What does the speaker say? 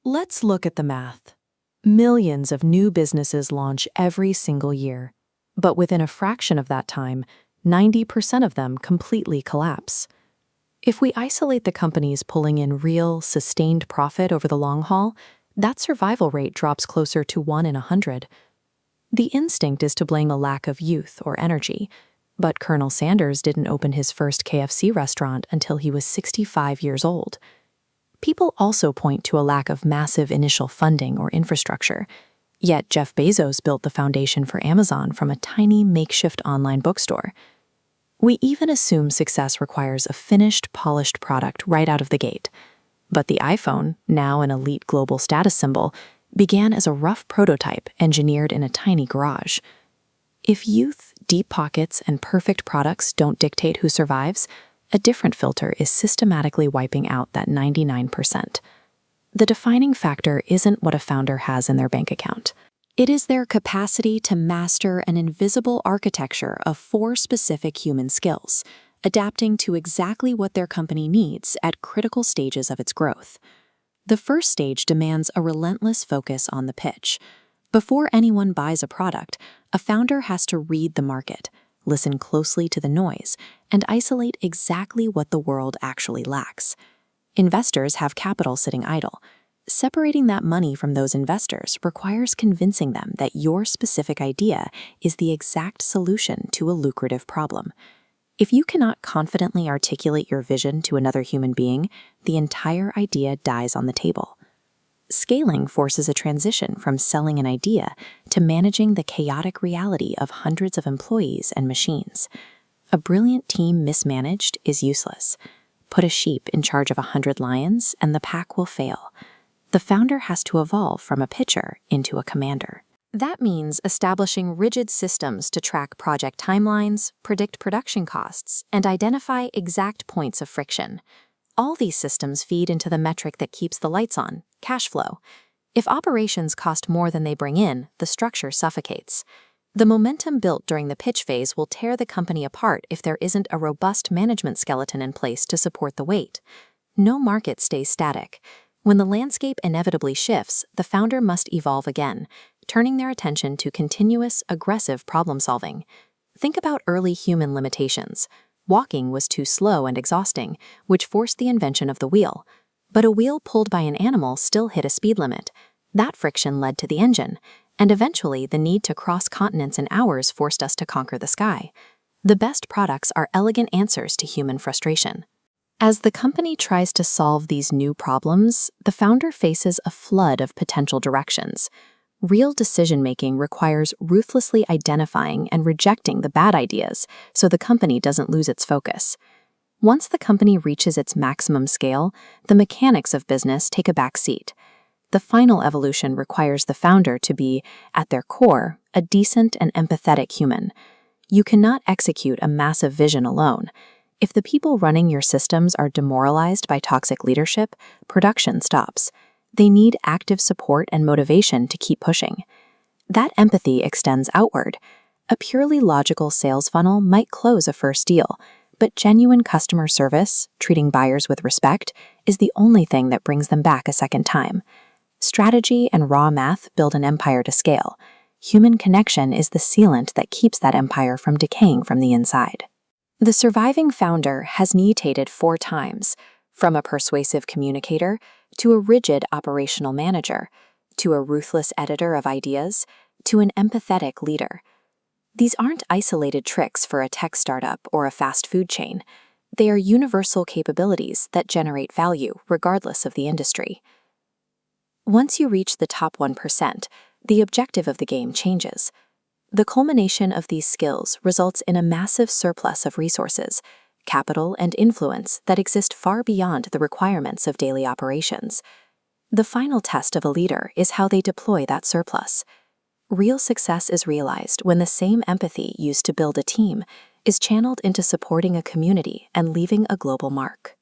Let's look at the math. Millions of new businesses launch every single year, but within a fraction of that time, 90% of them completely collapse. If we isolate the companies pulling in real, sustained profit over the long haul, that survival rate drops closer to 1 in 100. The instinct is to blame a lack of youth or energy, but Colonel Sanders didn't open his first KFC restaurant until he was 65 years old. People also point to a lack of massive initial funding or infrastructure, yet Jeff Bezos built the foundation for Amazon from a tiny makeshift online bookstore. We even assume success requires a finished, polished product right out of the gate. But the iPhone, now an elite global status symbol, began as a rough prototype engineered in a tiny garage. If youth, deep pockets, and perfect products don't dictate who survives, a different filter is systematically wiping out that 99%. The defining factor isn't what a founder has in their bank account. It is their capacity to master an invisible architecture of 4 specific human skills, adapting to exactly what their company needs at critical stages of its growth. The first stage demands a relentless focus on the pitch. Before anyone buys a product, a founder has to read the market, listen closely to the noise, and isolate exactly what the world actually lacks. Investors have capital sitting idle. Separating that money from those investors requires convincing them that your specific idea is the exact solution to a lucrative problem. If you cannot confidently articulate your vision to another human being, the entire idea dies on the table. Scaling forces a transition from selling an idea to managing the chaotic reality of hundreds of employees and machines. A brilliant team mismanaged is useless. Put a sheep in charge of 100 lions and the pack will fail. The founder has to evolve from a pitcher into a commander. That means establishing rigid systems to track project timelines, predict production costs, and identify exact points of friction. All these systems feed into the metric that keeps the lights on, cash flow. If operations cost more than they bring in, the structure suffocates. The momentum built during the pitch phase will tear the company apart if there isn't a robust management skeleton in place to support the weight. No market stays static. When the landscape inevitably shifts, the founder must evolve again, turning their attention to continuous, aggressive problem-solving. Think about early human limitations. Walking was too slow and exhausting, which forced the invention of the wheel. But a wheel pulled by an animal still hit a speed limit. That friction led to the engine, and eventually the need to cross continents in hours forced us to conquer the sky. The best products are elegant answers to human frustration. As the company tries to solve these new problems, the founder faces a flood of potential directions. Real decision-making requires ruthlessly identifying and rejecting the bad ideas so the company doesn't lose its focus. Once the company reaches its maximum scale, the mechanics of business take a back seat. The final evolution requires the founder to be, at their core, a decent and empathetic human. You cannot execute a massive vision alone. If the people running your systems are demoralized by toxic leadership, production stops. They need active support and motivation to keep pushing. That empathy extends outward. A purely logical sales funnel might close a first deal, but genuine customer service, treating buyers with respect, is the only thing that brings them back a second time. Strategy and raw math build an empire to scale. Human connection is the sealant that keeps that empire from decaying from the inside. The surviving founder has mutated 4 times, from a persuasive communicator to a rigid operational manager, to a ruthless editor of ideas, to an empathetic leader. These aren't isolated tricks for a tech startup or a fast food chain. They are universal capabilities that generate value regardless of the industry. Once you reach the top 1%, the objective of the game changes. The culmination of these skills results in a massive surplus of resources, capital, and influence that exist far beyond the requirements of daily operations. The final test of a leader is how they deploy that surplus. Real success is realized when the same empathy used to build a team is channeled into supporting a community and leaving a global mark.